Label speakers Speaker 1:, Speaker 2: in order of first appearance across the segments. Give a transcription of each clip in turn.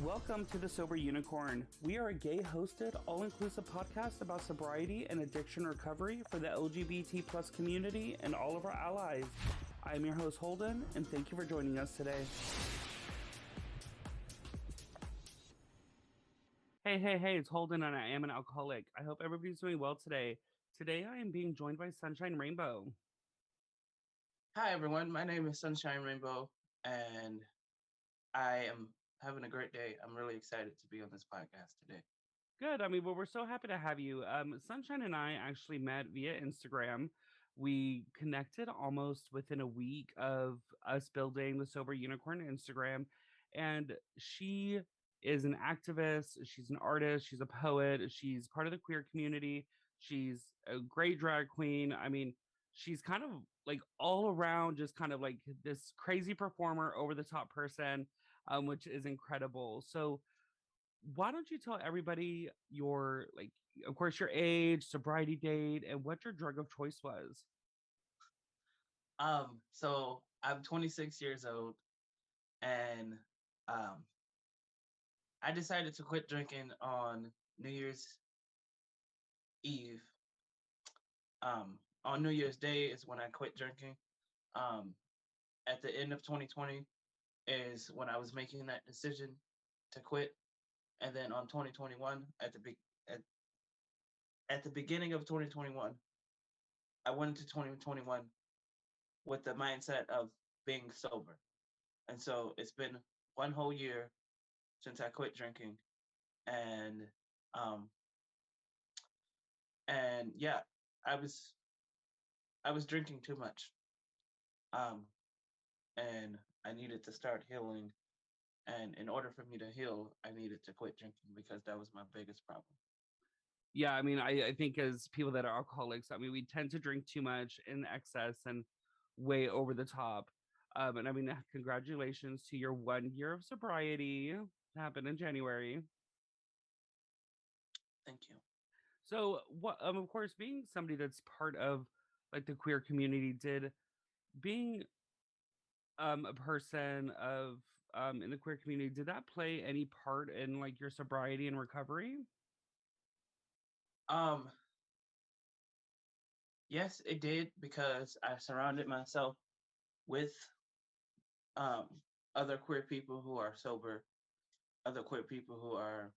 Speaker 1: Welcome to The Sober Unicorn. We are a gay hosted, all-inclusive podcast about sobriety and addiction recovery for the LGBT plus community and all of our allies. I am your host, Holden, and thank you for joining us today. Hey, it's Holden and I am an alcoholic. I hope everybody's doing well today. Today I am being joined by Sunshine Rainbow.
Speaker 2: Hi, everyone. My name is Sunshine Rainbow, and I am having a great day. I'm really excited to be on this podcast today.
Speaker 1: Good. Well, we're so happy to have you. Sunshine and I actually met via Instagram. We connected almost within a week of us building the Sober Unicorn Instagram. And she is an activist. She's an artist. She's a poet. She's part of the queer community. She's a great drag queen. She's kind of like all around, just kind of like this crazy performer, over the top person, which is incredible. So, why don't you tell everybody your, like, of course, your age, sobriety date, and what your drug of choice was?
Speaker 2: So I'm 26 years old, and um, I decided to quit drinking on New Year's Eve. On New Year's Day is when I quit drinking. Um, at the end of 2020 is when I was making that decision to quit, and then on 2021, at at the beginning of 2021, I went into 2021 with the mindset of being sober. And so it's been one whole year since I quit drinking. And um and yeah, I was I was drinking too much. Um and I needed to start healing. And in order for me to heal, I needed to quit drinking because that was my biggest problem.
Speaker 1: Yeah, I think as people that are alcoholics, we tend to drink too much in excess and way over the top. And congratulations to your 1 year of sobriety. Happened in January.
Speaker 2: Thank you.
Speaker 1: So, what? Of course, being somebody that's part of like the queer community, did being a person of in the queer community, did that play any part in like your sobriety and recovery?
Speaker 2: Um yes, it did because I surrounded myself with um other queer people who are sober, other queer people who are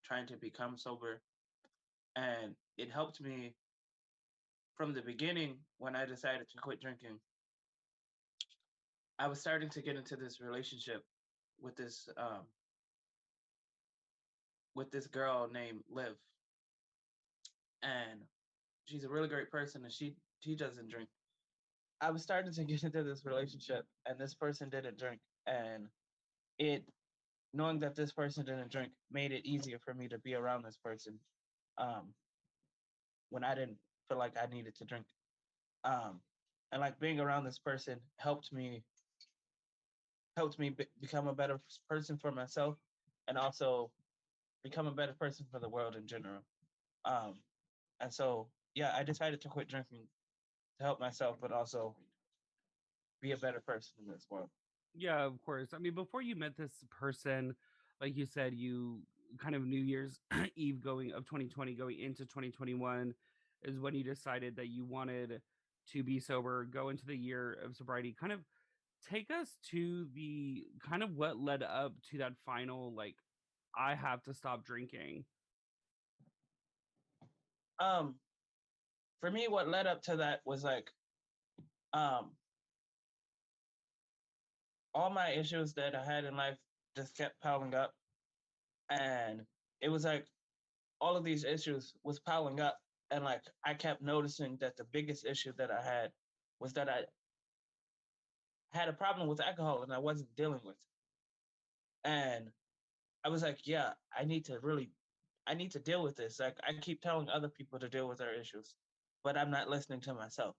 Speaker 2: trying to become sober, and it helped me from the beginning. When I decided to quit drinking, I was starting to get into this relationship with this girl named Liv, and she's a really great person, and she doesn't drink. I was starting to get into this relationship, and this person didn't drink, and it knowing that this person didn't drink made it easier for me to be around this person, um, when I didn't feel like I needed to drink. Um, and like being around this person become a better person for myself, and also become a better person for the world in general. Um, and so, yeah, I decided to quit drinking to help myself, but also be a better person in this world.
Speaker 1: Yeah, of course. Before you met this person, like you said, you kind of New Year's Eve going of 2020 going into 2021 is when you decided that you wanted to be sober, go into the year of sobriety. Kind of take us to the kind of what led up to that final, like, I have to stop drinking.
Speaker 2: Um, for me, what led up to that was like um, all my issues that I had in life just kept piling up, and it was like all of these issues was piling up, and like I kept noticing that the biggest issue that I had was that I had a problem with alcohol and I wasn't dealing with it. And I was like, yeah, I need to deal with this. Like I keep telling other people to deal with their issues, but I'm not listening to myself.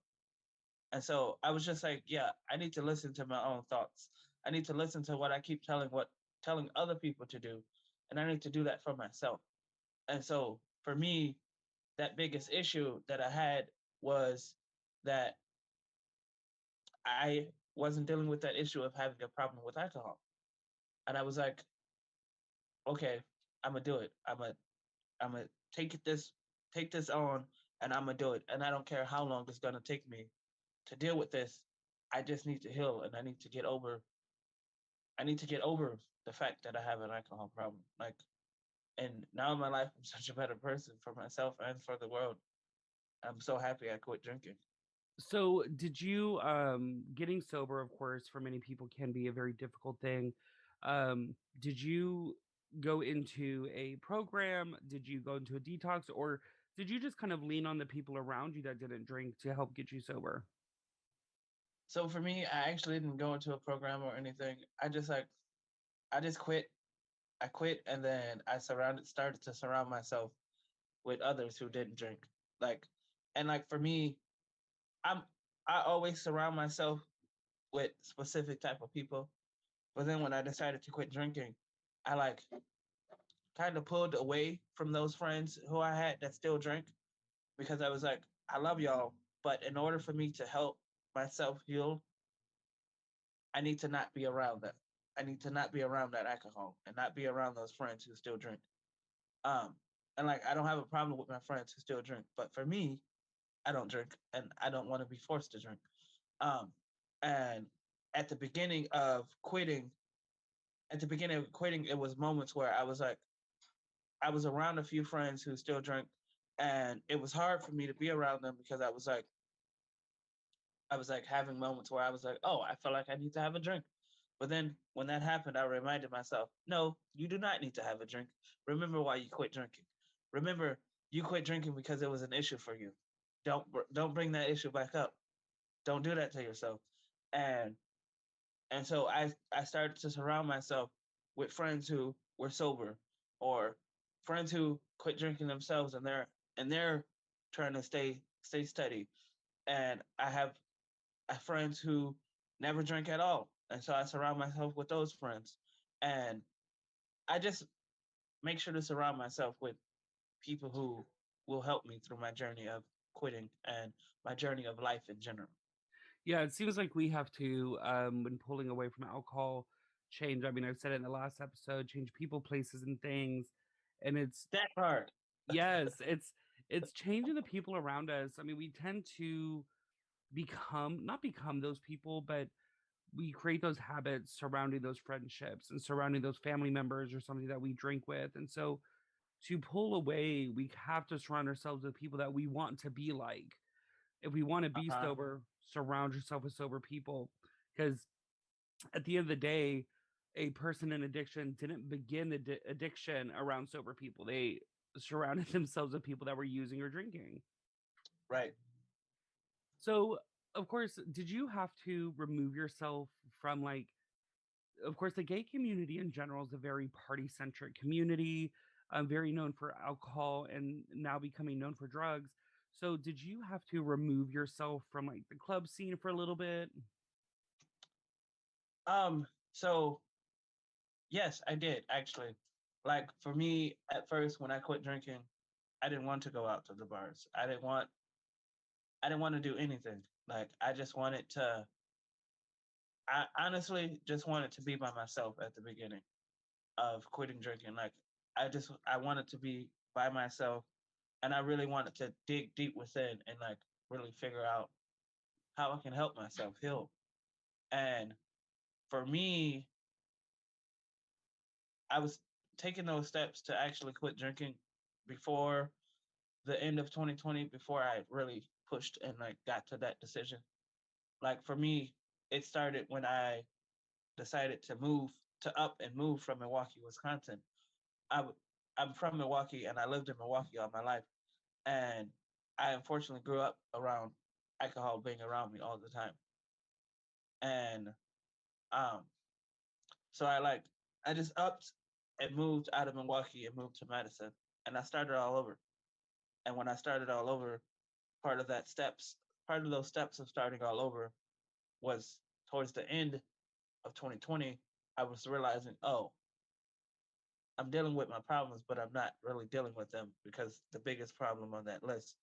Speaker 2: And so I was just like, yeah, I need to listen to my own thoughts. I need to listen to what I keep telling other people to do, and I need to do that for myself. And so for me, that biggest issue that I had was that I wasn't dealing with that issue of having a problem with alcohol. And I was like, okay, I'm gonna do it. I'm gonna take this on, and I'm gonna do it. And I don't care how long it's gonna take me to deal with this. I just need to heal, and I need to get over. I need to get over the fact that I have an alcohol problem. Like, and now in my life, I'm such a better person for myself and for the world. I'm so happy I quit drinking.
Speaker 1: So, did you getting sober, of course, for many people can be a very difficult thing. Did you go into a program? Did you go into a detox, or did you just kind of lean on the people around you that didn't drink to help get you sober?
Speaker 2: So for me, I actually didn't go into a program or anything. I just quit. I quit, and then started to surround myself with others who didn't drink. Like, and like for me, I'm I always surround myself with specific type of people. But then when I decided to quit drinking, I like kind of pulled away from those friends who I had that still drink because I was like, I love y'all, but in order for me to help myself heal, I need to not be around them. I need to not be around that alcohol and not be around those friends who still drink. Um, and like I don't have a problem with my friends who still drink, but for me, I don't drink and I don't want to be forced to drink. Um, and at the beginning of quitting, it was moments where I was like, I was around a few friends who still drink, and it was hard for me to be around them because I was like having moments where I was like, oh, I feel like I need to have a drink. But then when that happened, I reminded myself, no, you do not need to have a drink. Remember why you quit drinking. Remember you quit drinking because it was an issue for you. Don't bring that issue back up. Don't do that to yourself. And so I started to surround myself with friends who were sober or friends who quit drinking themselves and they're trying to stay steady. And I have friends who never drink at all. And so I surround myself with those friends. And I just make sure to surround myself with people who will help me through my journey of quitting and my journey of life in general.
Speaker 1: Yeah, it seems like we have to, when pulling away from alcohol, change. I mean, I've said it in the last episode, change people, places, and things. And it's
Speaker 2: That part.
Speaker 1: yes, it's changing the people around us. I mean, we tend to become not become those people, but we create those habits surrounding those friendships and surrounding those family members or something that we drink with. And so to pull away, we have to surround ourselves with people that we want to be like. If we want to be
Speaker 2: Uh-huh.
Speaker 1: sober, surround yourself with sober people. Because at the end of the day, a person in addiction didn't begin the addiction around sober people. They surrounded themselves with people that were using or drinking.
Speaker 2: Right.
Speaker 1: So, of course, did you have to remove yourself from like, of course, the gay community in general is a very party centric community, very known for alcohol and now becoming known for drugs. So, did you have to remove yourself from like the club scene for a little bit?
Speaker 2: So yes, I did actually. Like for me at first when I quit drinking, I didn't want to go out to the bars. I didn't want to do anything. Like I just wanted to I honestly just wanted to be by myself at the beginning of quitting drinking. Like I wanted to be by myself and I really wanted to dig deep within and like really figure out how I can help myself heal. And for me, I was taking those steps to actually quit drinking before the end of 2020, before I really pushed and like got to that decision. Like for me, it started when I decided to move to up and move from Milwaukee, Wisconsin. I w- I'm from Milwaukee and I lived in Milwaukee all my life. And I unfortunately grew up around alcohol being around me all the time. And um, so I just upped and moved out of Milwaukee and moved to Madison. And I started all over. And when I started all over, part of that steps, part of those steps of starting all over was towards the end of 2020, I was realizing, oh, I'm dealing with my problems, but I'm not really dealing with them because the biggest problem on that list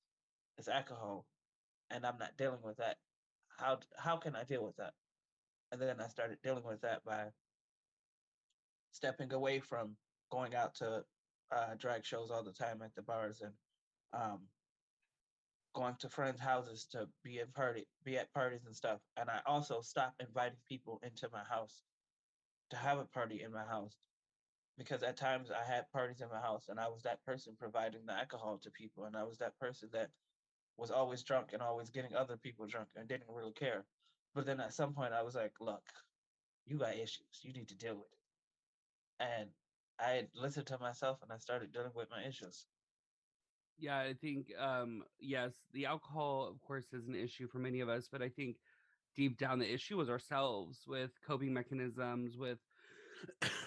Speaker 2: is alcohol, and I'm not dealing with that. How can I deal with that? And then I started dealing with that by stepping away from going out to drag shows all the time at the bars and um, going to friends' houses to be at parties and stuff. And I also stopped inviting people into my house to have a party in my house because at times I had parties in my house and I was that person providing the alcohol to people and I was that person that was always drunk and always getting other people drunk and didn't really care. But then at some point I was like, look, you got issues. You need to deal with it. And I listened to myself and I started dealing with my issues.
Speaker 1: Yeah, I think yes, the alcohol of course is an issue for many of us, but I think deep down the issue was ourselves with coping mechanisms, with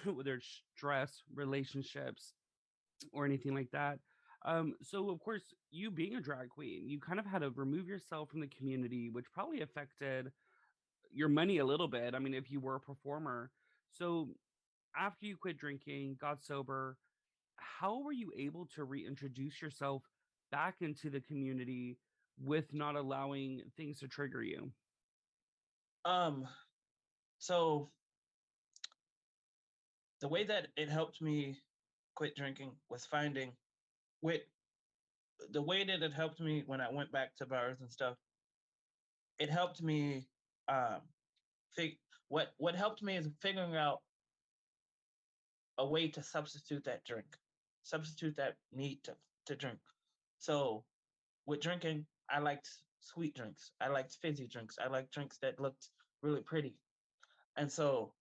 Speaker 1: whether it's stress, relationships, or anything like that. So of course, you being a drag queen, you kind of had to remove yourself from the community, which probably affected your money a little bit. I mean, if you were a performer. So after you quit drinking, got sober, how were you able to reintroduce yourself back into the community with not allowing things to trigger you?
Speaker 2: Um, so the way that it helped me quit drinking was finding with the way that it helped me when I went back to bars and stuff. It helped me um fig what helped me is figuring out a way to substitute that drink, substitute that need to drink. So with drinking, I liked sweet drinks. I liked fizzy drinks. I liked drinks that looked really pretty. And so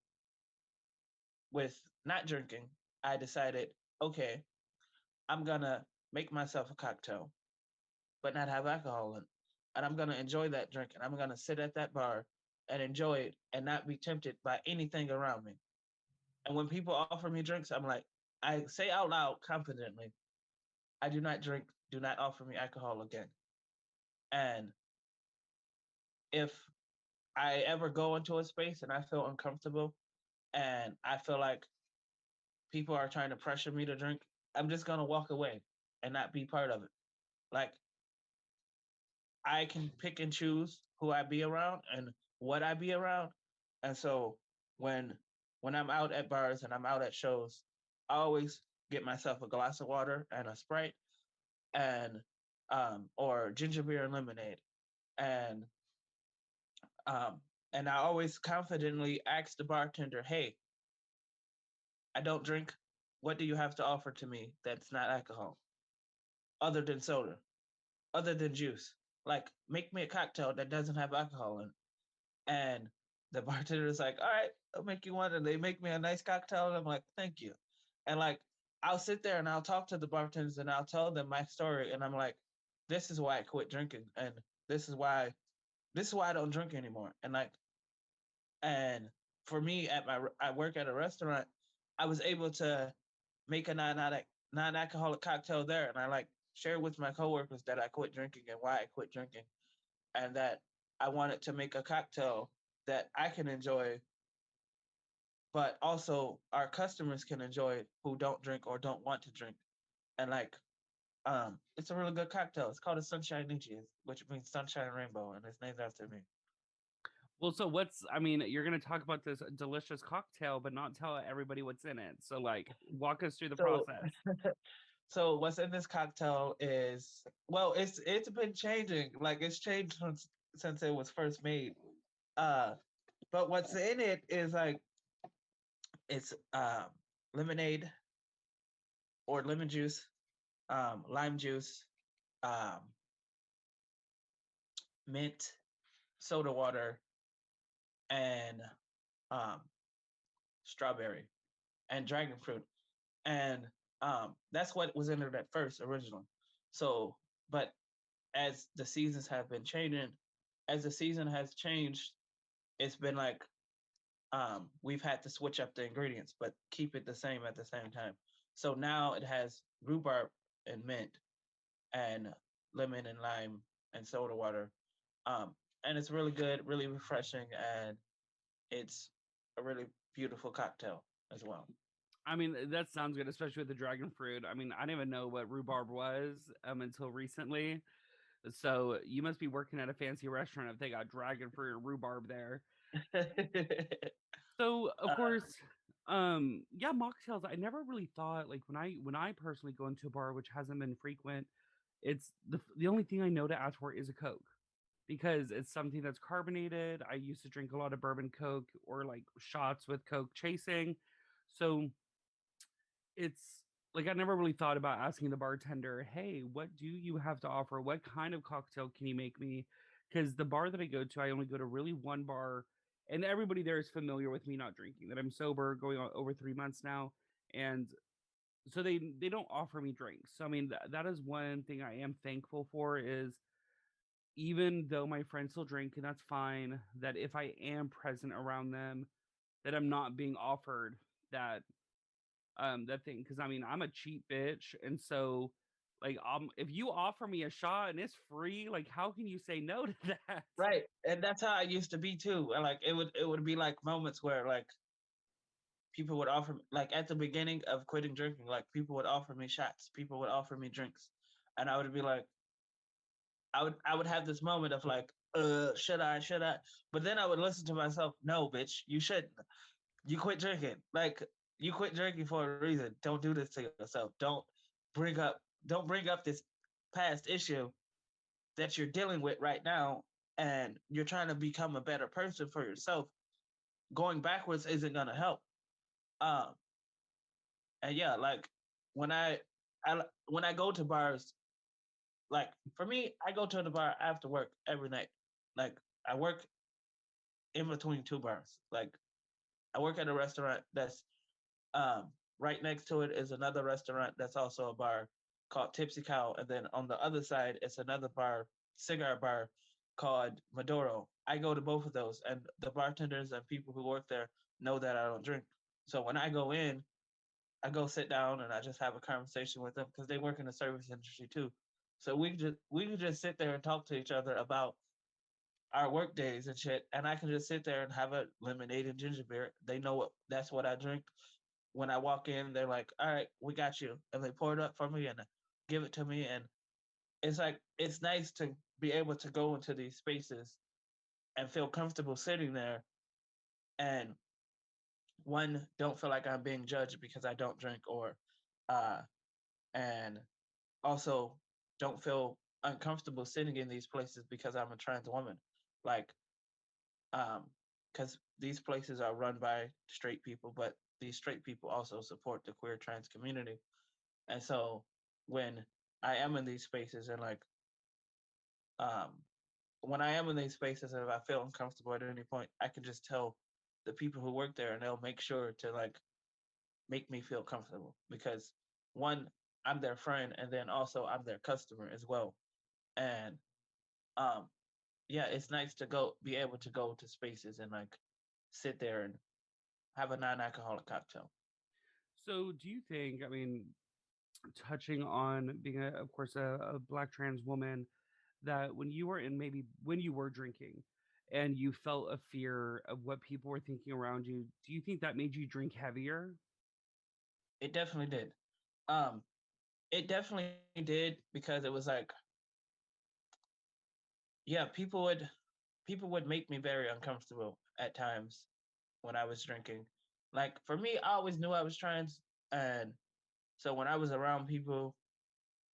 Speaker 2: with not drinking, I decided, okay, I'm gonna make myself a cocktail, but not have alcohol in it. And I'm gonna enjoy that drink and I'm gonna sit at that bar and enjoy it and not be tempted by anything around me. And when people offer me drinks, I'm like, I say out loud confidently, I do not drink, do not offer me alcohol again. And if I ever go into a space and I feel uncomfortable and I feel like people are trying to pressure me to drink, I'm just gonna walk away and not be part of it. Like I can pick and choose who I be around and what I be around. And so when when I'm out at bars and I'm out at shows, I always get myself a glass of water and a Sprite and or ginger beer and lemonade. And um and I always confidently ask the bartender, "Hey, I don't drink. What do you have to offer to me that's not alcohol other than soda, other than juice? Like make me a cocktail that doesn't have alcohol in it." And the bartender is like, "All right, I'll make you one." And they make me a nice cocktail. And I'm like, "Thank you." And like, I'll sit there and I'll talk to the bartenders and I'll tell them my story. And I'm like, "This is why I quit drinking. And this is why, this is why I don't drink anymore." And like, and for me, I work at a restaurant. I was able to make a non-alcoholic cocktail there. And I like share with my coworkers that I quit drinking and why I quit drinking and that I wanted to make a cocktail that I can enjoy, but also our customers can enjoy who don't drink or don't want to drink. And like, it's a really good cocktail. It's called a Sunshine Nietzsche, which means sunshine rainbow, and it's named after me.
Speaker 1: Well, so what's, I mean, you're going to talk about this delicious cocktail, but not tell everybody what's in it. So, like, walk us through the
Speaker 2: So,
Speaker 1: process.
Speaker 2: so what's in this cocktail is well, it's been changing. Like it's changed since it was first made. Uh, but what's in it is like it's lemonade or lemon juice, lime juice, um, mint, soda water, and um, strawberry and dragon fruit. And that's what was in it at first, originally. So, but as the seasons have been changing, as the season has changed, it's been like we've had to switch up the ingredients, but keep it the same at the same time. So now it has rhubarb and mint and lemon and lime and soda water. Um, and it's really good, really refreshing, and it's a really beautiful cocktail as well.
Speaker 1: I mean, that sounds good, especially with the dragon fruit. I mean, I didn't even know what rhubarb was until recently. So you must be working at a fancy restaurant if they got dragon fruit or rhubarb there. So, of
Speaker 2: uh,
Speaker 1: course, Yeah, mocktails. I never really thought like when I personally go into a bar, which hasn't been frequent, it's the only thing I know to ask for is a Coke because it's something that's carbonated. I used to drink a lot of bourbon Coke or like shots with Coke chasing. So it's like I never really thought about asking the bartender, "Hey, what do you have to offer? What kind of cocktail can you make me?" Because the bar that I go to, I only go to really one bar, and everybody there is familiar with me not drinking. That I'm sober, going on over 3 months now, and so they don't offer me drinks. So I mean, that is one thing I am thankful for is even though my friends still drink, and that's fine. That if I am present around them, that I'm not being offered that that thing because I mean I'm a cheap bitch, and so like if you offer me a shot and it's free, like how can you say no to that?
Speaker 2: Right. And that's how I used to be too. And like it would be like moments where like people would offer like at the beginning of quitting drinking, like people would offer me shots, people would offer me drinks. And I would be like, I would have this moment of like, should I? Should I? But then I would listen to myself, no, bitch, you shouldn't. You quit drinking. Like you quit drinking for a reason. Don't do this to yourself. Bring up don't bring up this past issue that you're dealing with right now and you're trying to become a better person for yourself. Going backwards isn't gonna help. Um and yeah, like when when I go to bars, like for me, I go to the bar after work every night. Like I work in between two bars. Like I work at a restaurant that's um right next to it is another restaurant that's also a bar called Tipsy Cow, and then on the other side it's another bar, cigar bar called Maduro. I go to both of those, and the bartenders and people who work there know that I don't drink. So when I go in, I go sit down and I just have a conversation with them because they work in the service industry too. So we can just sit there and talk to each other about our work days and shit, and I can just sit there and have a lemonade and ginger beer. They know that's what I drink. When I walk in, they're like, "All right, we got you," and they pour it up for me and give it to me. And it's like it's nice to be able to go into these spaces and feel comfortable sitting there, and one don't feel like I'm being judged because I don't drink, or uh, and also don't feel uncomfortable sitting in these places because I'm a trans woman. Like um because these places are run by straight people, but these straight people also support the queer trans community. And so when I am in these spaces and like um when I am in these spaces and if I feel uncomfortable at any point, I can just tell the people who work there and they'll make sure to like make me feel comfortable because one, I'm their friend, and then also I'm their customer as well. And um yeah, it's nice to go be able to go to spaces and like sit there and have a non-alcoholic cocktail.
Speaker 1: So do you think, I mean, touching on being of course a black trans woman, that when you were in maybe when you were drinking and you felt a fear of what people were thinking around you, do you think that made you drink heavier?
Speaker 2: It definitely did. Um, it definitely did because it was like, yeah, people would make me very uncomfortable at times when I was drinking. Like for me, I always knew I was trans, and so when I was around people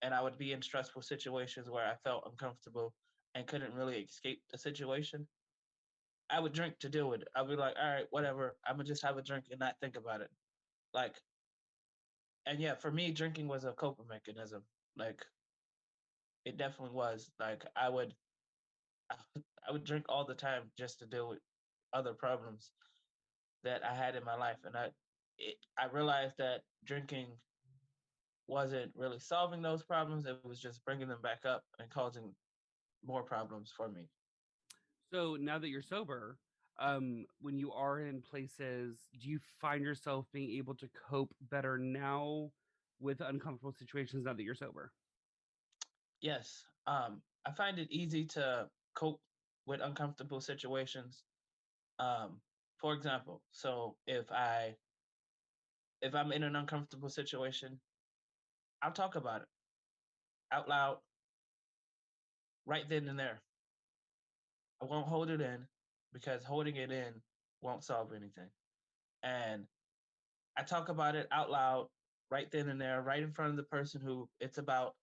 Speaker 2: and I would be in stressful situations where I felt uncomfortable and couldn't really escape the situation, I would drink to deal with it. I'd be like, all right, whatever, I'm gonna just have a drink and not think about it. Like, and yeah, for me, drinking was a coping mechanism. Like, it definitely was. Like, I would drink all the time just to deal with other problems that I had in my life, and I realized that drinking wasn't really solving those problems. It was just bringing them back up and causing more problems for me.
Speaker 1: So now that you're sober, when you are in places, do you find yourself being able to cope better now with uncomfortable situations now that you're sober?
Speaker 2: Yes, I find it easy to cope with uncomfortable situations. Um, for example, so if I'm in an uncomfortable situation, I'll talk about it out loud right then and there. I won't hold it in because holding it in won't solve anything. And I talk about it out loud, right then and there, right in front of the person who it's about,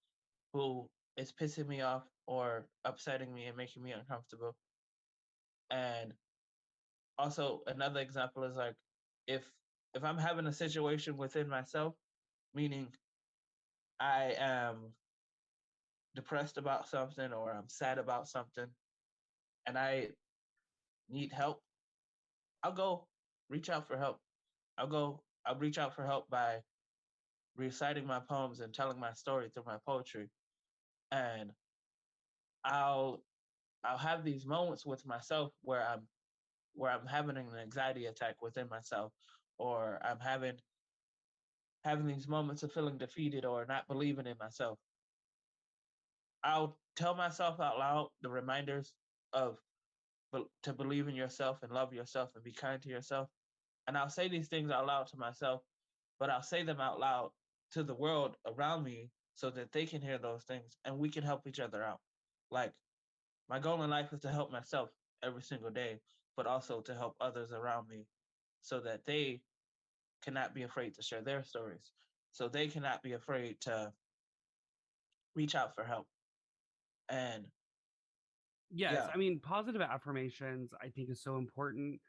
Speaker 2: who is pissing me off or upsetting me and making me uncomfortable. And also another example is like if if I'm having a situation within myself, meaning I am depressed about something or I'm sad about something and I need help, I'll go reach out for help. I'll reach out for help by reciting my poems and telling my story through my poetry. And I'll I'll have these moments with myself where I'm having an anxiety attack within myself, or I'm having these moments of feeling defeated or not believing in myself. I'll tell myself out loud the reminders of to believe in yourself and love yourself and be kind to yourself. And I'll say these things out loud to myself, but I'll say them out loud to the world around me so that they can hear those things and we can help each other out. Like my goal in life is to help myself every single day, but also to help others around me so that they cannot be afraid to share their stories. So they cannot be afraid to reach out for help. And
Speaker 1: Yes,
Speaker 2: yeah,
Speaker 1: I mean, positive affirmations, I think, is so important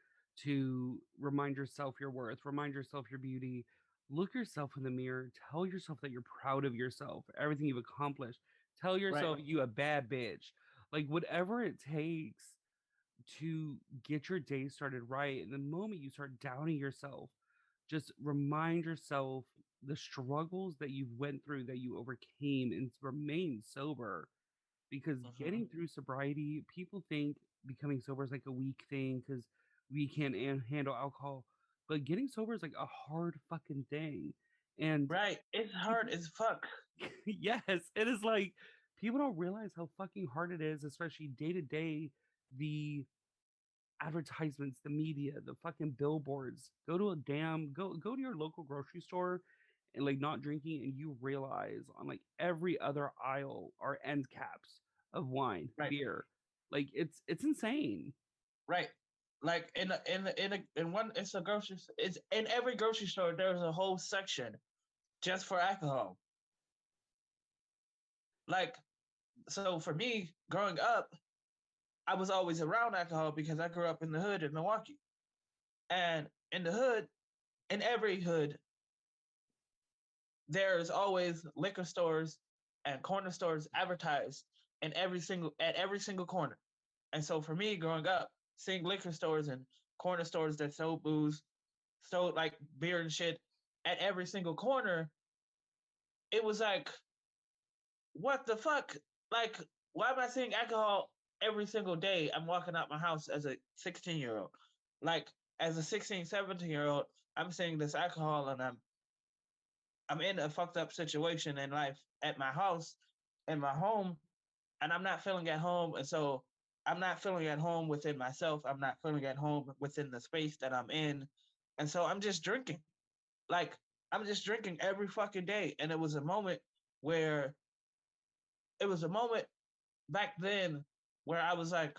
Speaker 1: to remind yourself your worth, remind yourself your beauty, look yourself in the mirror, tell yourself that you're proud of yourself, everything you've accomplished. Tell
Speaker 2: right,
Speaker 1: yourself you a bad bitch. Like whatever it takes to get your day started right. And the moment you start doubting yourself, just remind yourself the struggles that you've went through that you overcame and remain sober, because
Speaker 2: hmm,
Speaker 1: getting through sobriety, people think becoming sober is like a weak thing because we can't handle alcohol, but getting sober is like a hard fucking thing. And
Speaker 2: right. It's hard
Speaker 1: people,
Speaker 2: as fuck.
Speaker 1: yes, it is like people don't realize how fucking hard it is, especially day to day. The advertisements, the media, the fucking billboards. Go to a damn go to your local grocery store and like not drinking, and you realize on like every other aisle are end caps of wine,
Speaker 2: Right,
Speaker 1: beer. Like it's insane.
Speaker 2: right. Like in one, it's a grocery. It's in every grocery store. There's a whole section just for alcohol. Like so, for me, growing up, I was always around alcohol because I grew up in the hood in Milwaukee, and in the hood, in every hood, there's always liquor stores and corner stores advertised in every single corner. And so for me growing up, seeing liquor stores and corner stores that sold booze, sold like beer and shit at every single corner, it was like, what the fuck? Like, why am I seeing alcohol every single day? I'm walking out my house as a 16-year-old. Like, as a 16, 17-year-old, I'm seeing this alcohol and I'm in a fucked up situation in life at my house, in my home, and I'm not feeling at home. And so I'm not feeling at home within myself. I'm not feeling at home within the space that I'm in. And so I'm just drinking. Like, I'm just drinking every fucking day. And where it was a moment back then where I was like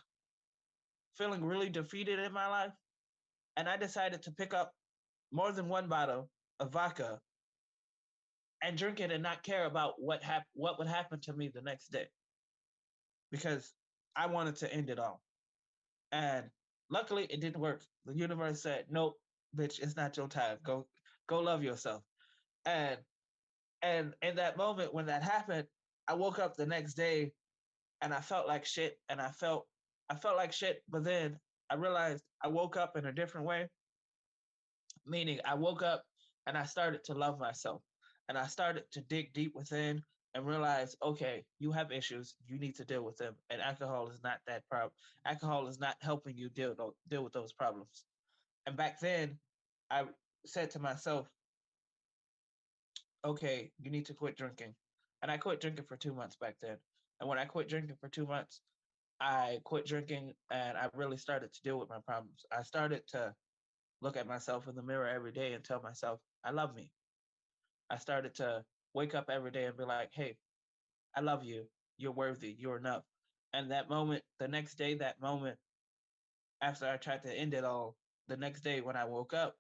Speaker 2: feeling really defeated in my life. And I decided to pick up more than one bottle of vodka and drink it and not care about what would happen to me the next day because I wanted to end it all. And luckily, it didn't work. The universe said, "Nope, bitch, it's not your time. Go love yourself." And and in that moment when that happened, I woke up the next day and I felt like shit. And I felt like shit. But then I realized I woke up in a different way. Meaning, I woke up and I started to love myself, and I started to dig deep within and realize, okay, you have issues, you need to deal with them, and alcohol is not that problem. Alcohol is not helping you deal with those problems. And back then, I said to myself, okay, you need to quit drinking. And I quit drinking for 2 months back then. And when I quit drinking for 2 months, I quit drinking and I really started to deal with my problems. I started to look at myself in the mirror every day and tell myself, I love me. I started to wake up every day and be like, hey, I love you. You're worthy. You're enough. And that moment, the next day, that moment after I tried to end it all, the next day when I woke up,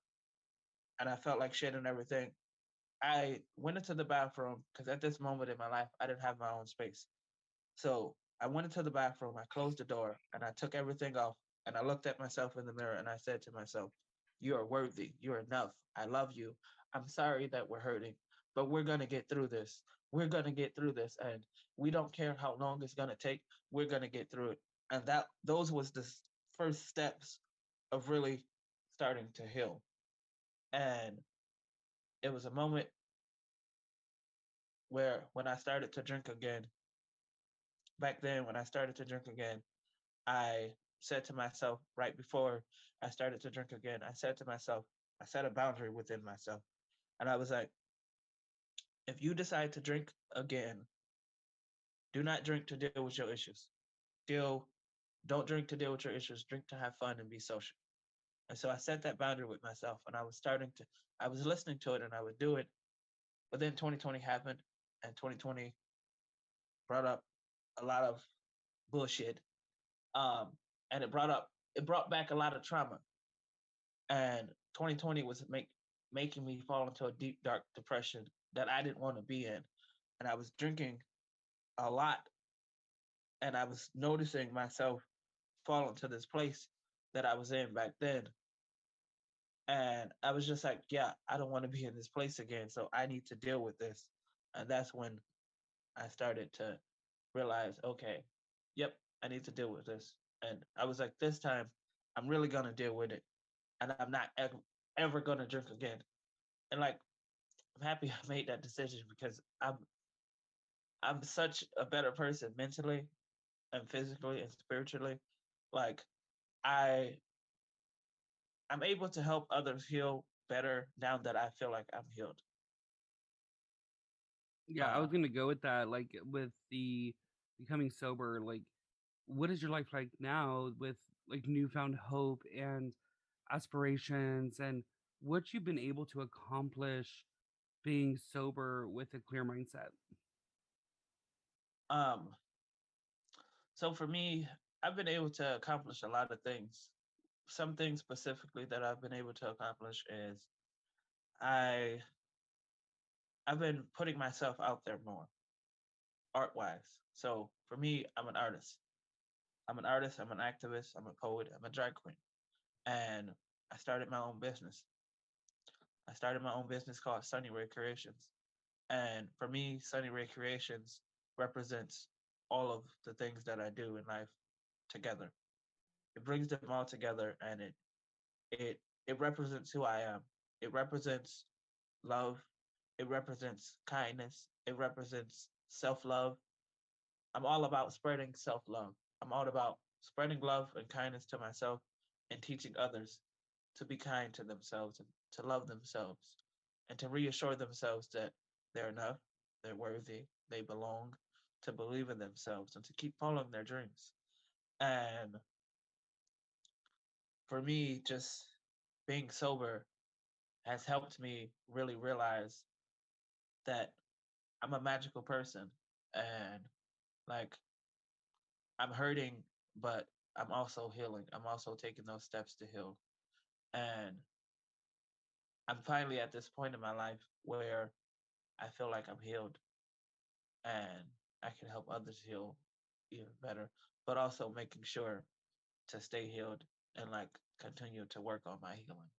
Speaker 2: and I felt like shit and everything, I went into the bathroom because at this moment in my life, I didn't have my own space. So I went into the bathroom, I closed the door, and I took everything off. And I looked at myself in the mirror and I said to myself, "You are worthy. You're enough. I love you. I'm sorry that we're hurting, but we're going to get through this. We're going to get through this. And we don't care how long it's going to take. We're going to get through it." And those was the first steps of really starting to heal. And it was a moment where when I started to drink again, back then when I started to drink again, I said to myself right before I started to drink again, I said to myself, I set a boundary within myself. And I was like, if you decide to drink again, do not drink to deal with your issues. Deal, don't drink to deal with your issues. Drink to have fun and be social. And so I set that boundary with myself and I was listening to it and I would do it. But then 2020 happened and 2020 brought up a lot of bullshit. Um, and it brought back a lot of trauma. And 2020 was making me fall into a deep dark depression that I didn't want to be in. And I was drinking a lot, and I was noticing myself fall into this place that I was in back then. And I was just like, yeah, I don't want to be in this place again, so I need to deal with this. And that's when I started to realize, okay, yep, I need to deal with this. And I was like, this time I'm really gonna deal with it, and I'm not ever gonna drink again. And like, I'm happy I made that decision because I'm such a better person mentally and physically and spiritually. Like, I I'm able to help others heal better now that I feel like I'm healed.
Speaker 1: Yeah, I
Speaker 2: Uh,
Speaker 1: was gonna go with that. Like with the becoming sober, like what is your life like now with like newfound hope and aspirations and what you've been able to accomplish being sober with a clear mindset?
Speaker 2: um, so for me, I've been able to accomplish a lot of things. Some things specifically that I've been able to accomplish is I I've been putting myself out there more art wise. So for me, I'm an artist. I'm an artist, I'm an activist, I'm a poet, I'm a drag queen. And I started my own business. I started my own business called Sunny Ray Creations. And for me, Sunny Ray Creations represents all of the things that I do in life together. It brings them all together and it it represents who I am. It represents love. It represents kindness. It represents self-love. I'm all about spreading self-love. I'm all about spreading love and kindness to myself and teaching others to be kind to themselves and to love themselves and to reassure themselves that they're enough, they're worthy, they belong, to believe in themselves and to keep following their dreams. And for me, just being sober has helped me really realize that I'm a magical person and like I'm hurting, but I'm also healing. I'm also taking those steps to heal. And I'm finally at this point in my life where I feel like I'm healed and I can help others heal even better, but also making sure to stay healed and like continue to work on my healing.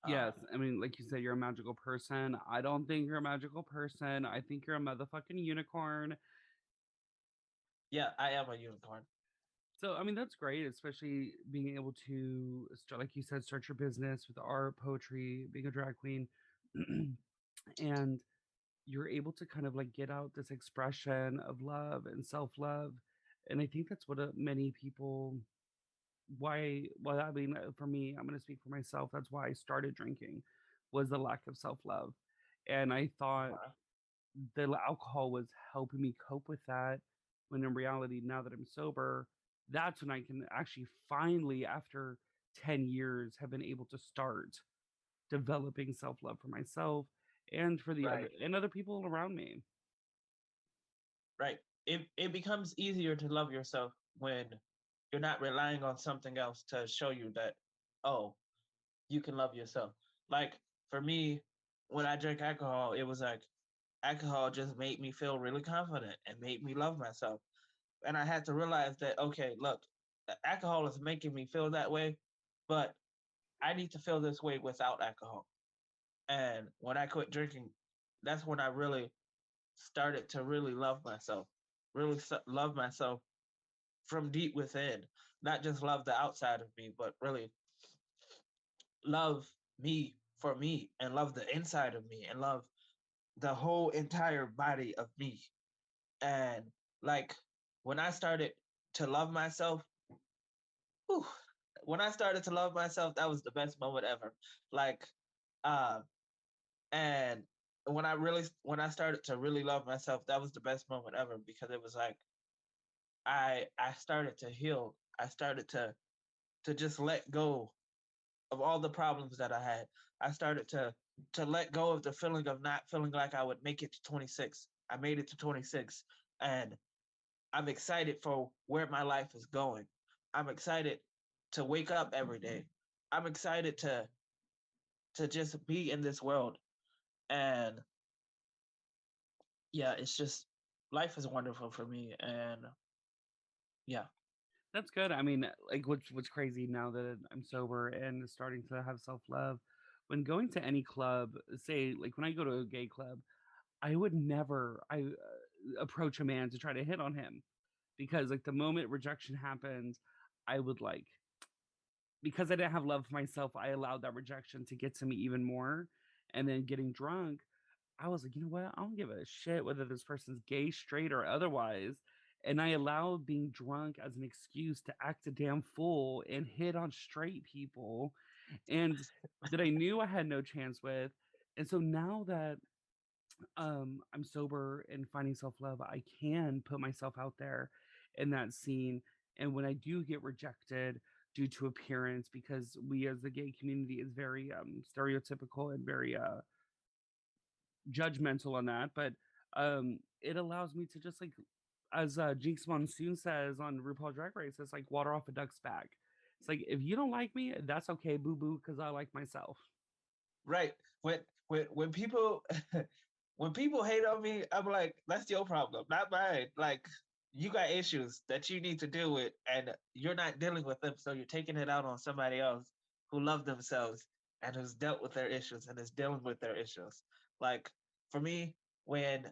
Speaker 1: Yes,
Speaker 2: Um,
Speaker 1: I mean, like you said, you're a magical person. I don't think you're a magical person. I think you're a motherfucking unicorn.
Speaker 2: yeah, I am a unicorn.
Speaker 1: So, I mean, that's great, especially being able to start, like you said, start your business with art, poetry, being a drag queen. And you're able to kind of like get out this expression of love and self-love. And I think that's what many people, well, I mean, for me, I'm going to speak for myself. That's why I started drinking, was the lack of self-love. And I thought
Speaker 2: Okay.
Speaker 1: the alcohol was helping me cope with that. When in reality, now that I'm sober, that's when I can actually finally, after 10 years, have been able to start developing self love for myself and for the other
Speaker 2: Right,
Speaker 1: and other people around me.
Speaker 2: right. It becomes easier to love yourself when you're not relying on something else to show you that, oh, you can love yourself. Like for me, when I drank alcohol, it was like alcohol just made me feel really confident and made me love myself. And I had to realize that, okay, look, alcohol is making me feel that way, but I need to feel this way without alcohol. And when I quit drinking, that's when I really started to really love myself, really love myself from deep within, not just love the outside of me, but really love me for me and love the inside of me and love the whole entire body of me. And like when I started to love myself, whew, when I started to love myself, that was the best moment ever. Like, uh, and when I started to really love myself, that was the best moment ever because it was like I started to heal. I started to just let go of all the problems that I had. I started to let go of the feeling of not feeling like I would make it to 26. I made it to 26 and I'm excited for where my life is going. I'm excited to wake up every day. I'm excited to just be in this world. And yeah, it's just life is wonderful for me and yeah.
Speaker 1: That's good. I mean, like what's crazy now that I'm sober and starting to have self-love, when going to any club, say like when I go to a gay club, I would never approach a man to try to hit on him because like the moment rejection happens, I would like because I didn't have love for myself, I allowed that rejection to get to me even more. And then getting drunk, I was like, you know what? I don't give a shit whether this person's gay, straight, or otherwise. And I allowed being drunk as an excuse to act a damn fool and hit on straight people and that I knew I had no chance with. And so now that I'm sober and finding self-love, I can put myself out there in that scene. And when I do get rejected due to appearance, because we as the gay community is very stereotypical and very judgmental on that, but it allows me to just like as Jinx Monsoon says on RuPaul Drag Race, it's like water off a duck's back. It's like if you don't like me, that's okay, boo boo, because I like myself.
Speaker 2: Right. When people when people hate on me, I'm like, that's your problem, not mine. Like you got issues that you need to deal with and you're not dealing with them, so you're taking it out on somebody else who love themselves and who's dealt with their issues and is dealing with their issues. Like for me, when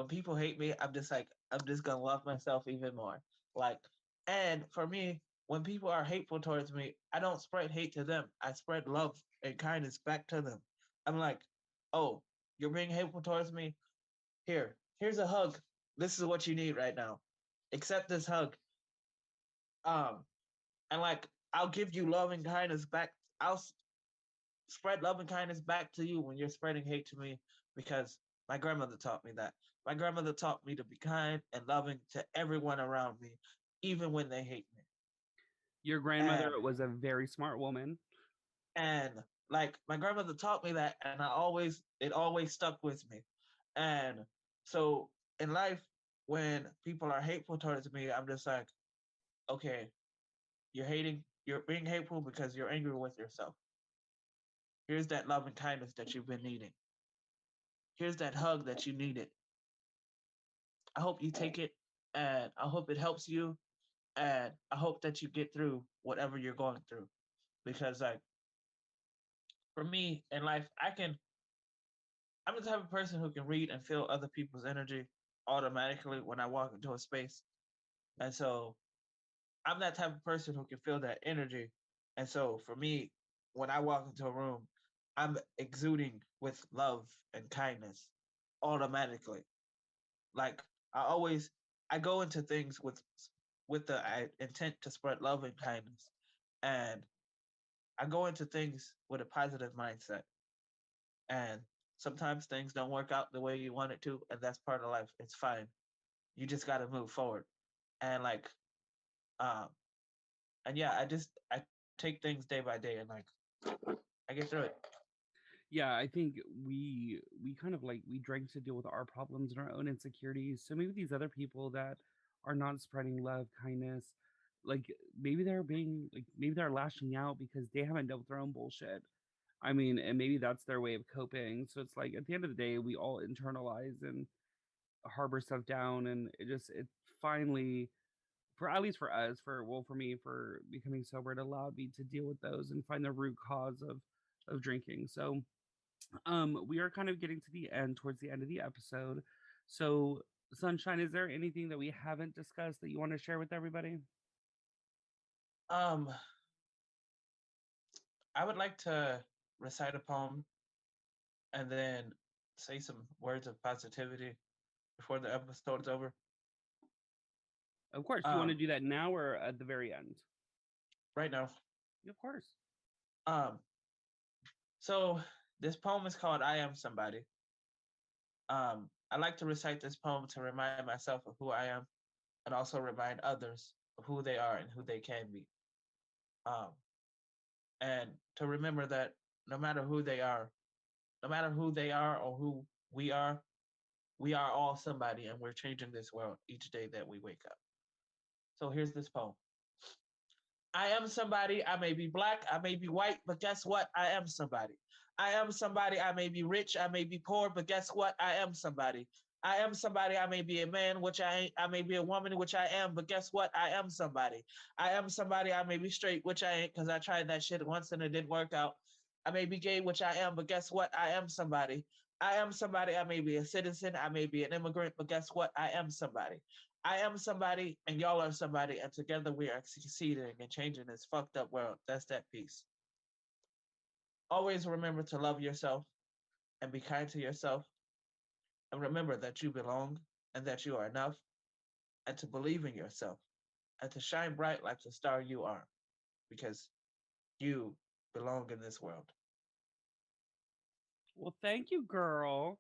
Speaker 2: people hate me, I'm just like, I'm just gonna love myself even more. Like, and for me, when people are hateful towards me, I don't spread hate to them. I spread love and kindness back to them. I'm like, oh, you're being hateful towards me? Here's a hug. This is what you need right now. Accept this hug. Um, and like, I'll give you love and kindness back. I'll spread love and kindness back to you when you're spreading hate to me because my grandmother taught me that. My grandmother taught me to be kind and loving to everyone around me, even when they hate me.
Speaker 1: Your
Speaker 2: And
Speaker 1: grandmother was a very smart woman.
Speaker 2: and like my grandmother taught me that and it always stuck with me. And so in life, when people are hateful towards me, I'm just like, okay, you're being hateful because you're angry with yourself. Here's that love and kindness that you've been needing. Here's that hug that you needed. I hope you take it and I hope it helps you and I hope that you get through whatever you're going through. Because like for me in life, I'm the type of person who can read and feel other people's energy automatically when I walk into a space. And so I'm that type of person who can feel that energy. And so for me, when I walk into a room, I'm exuding with love and kindness automatically. Like I always I go into things with the intent to spread love and kindness. And I go into things with a positive mindset. And sometimes things don't work out the way you want it to, and that's part of life. It's fine. You just got to move forward. And like um and yeah, I take things day by day and like I get through it.
Speaker 1: Yeah, I think we kind of like we drink to deal with our problems and our own insecurities. So maybe these other people that are not spreading love, kindness, like maybe they're being like maybe they're lashing out because they haven't dealt with their own bullshit. I mean, and maybe that's their way of coping. So it's like at the end of the day, we all internalize and harbor stuff down, and it finally, for at least for us, for me, for becoming sober, it allowed me to deal with those and find the root cause of drinking. So we are kind of getting to the end, towards the end of the episode. So Sunshine, is there anything that we haven't discussed that you want to share with everybody?
Speaker 2: Um, I would like to recite a poem and then say some words of positivity before the episode's over.
Speaker 1: Of course, you want to
Speaker 2: Um,
Speaker 1: do that now or at the very end?
Speaker 2: right now.
Speaker 1: Of course.
Speaker 2: Um, so this poem is called "I Am Somebody." I like to recite this poem to remind myself of who I am, and also remind others of who they are and who they can be. Um, and to remember that no matter who they are, no matter who they are or who we are all somebody, and we're changing this world each day that we wake up. So here's this poem. I am somebody. I may be black, I may be white, but guess what? I am somebody. I am somebody. I may be rich, I may be poor, but guess what? I am somebody. I am somebody. I may be a man, which I ain't. I may be a woman, which I am, but guess what? I am somebody. I am somebody. I may be straight, which I ain't, because I tried that shit once and it didn't work out. I may be gay, which I am, but guess what? I am somebody. I am somebody. I may be a citizen. I may be an immigrant, but guess what? I am somebody. I am somebody and y'all are somebody, and together we are succeeding and changing this fucked up world. That's that piece. Always remember to love yourself and be kind to yourself, and remember that you belong and that you are enough, and to believe in yourself and to shine bright like the star you are, because you belong in this world.
Speaker 1: Well, thank you, girl.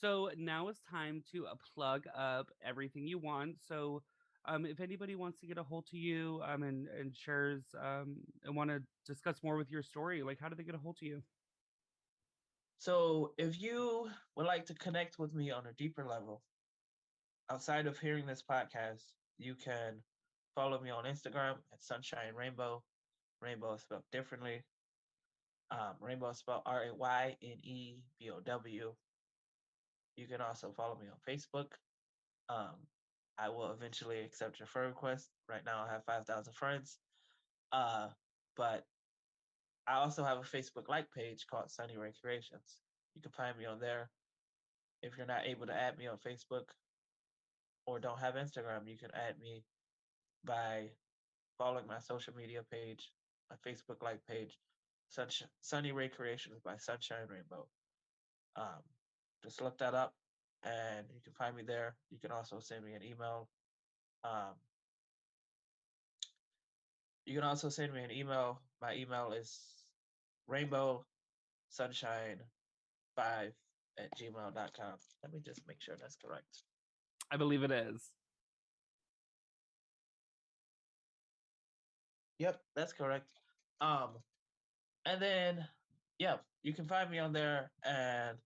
Speaker 1: So now it's time to plug up everything you want. So, if anybody wants to get a hold to you, and shares, and want to discuss more with your story, like how do they get a hold to you?
Speaker 2: So if you would like to connect with me on a deeper level, outside of hearing this podcast, you can follow me on Instagram at Sunshine Rainbow. Rainbow is spelled differently. Rainbow is spelled Raynebow. You can also follow me on Facebook. Um, I will eventually accept your friend request. Right now, I have 5,000 friends. Uh, but I also have a Facebook like page called Sunny Ray Creations. You can find me on there. If you're not able to add me on Facebook or don't have Instagram, you can add me by following my social media page, my Facebook like page, Sunny Ray Creations by Sunshine Rainbow. Um, just look that up and you can find me there. You can also send me an email. Um, you can also send me an email. My email is rainbow sunshine5@gmail.com. Let me just make sure that's correct.
Speaker 1: I believe it is.
Speaker 2: Yep, that's correct. Um, and then yeah, you can find me on there. And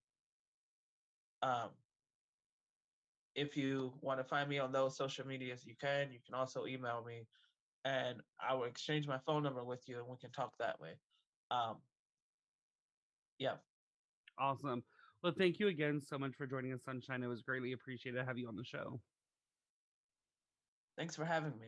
Speaker 2: um, if you want to find me on those social medias, you can. You can also email me, and I will exchange my phone number with you, and we can talk that way. Um, yeah,
Speaker 1: Awesome. Well, thank you again so much for joining us, Sunshine. It was greatly appreciated to have you on the show.
Speaker 2: thanks for having me.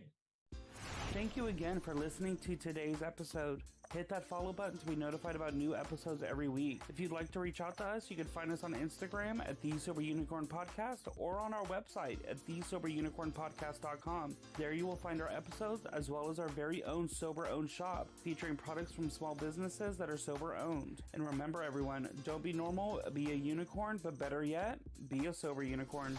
Speaker 1: Thank you again for listening to today's episode. Hit that follow button to be notified about new episodes every week. If you'd like to reach out to us, you can find us on Instagram at The Sober Unicorn Podcast or on our website at thesoberunicornpodcast.com. There you will find our episodes as well as our very own sober-owned shop featuring products from small businesses that are sober-owned. And remember everyone, don't be normal, be a unicorn, but better yet, be a sober unicorn.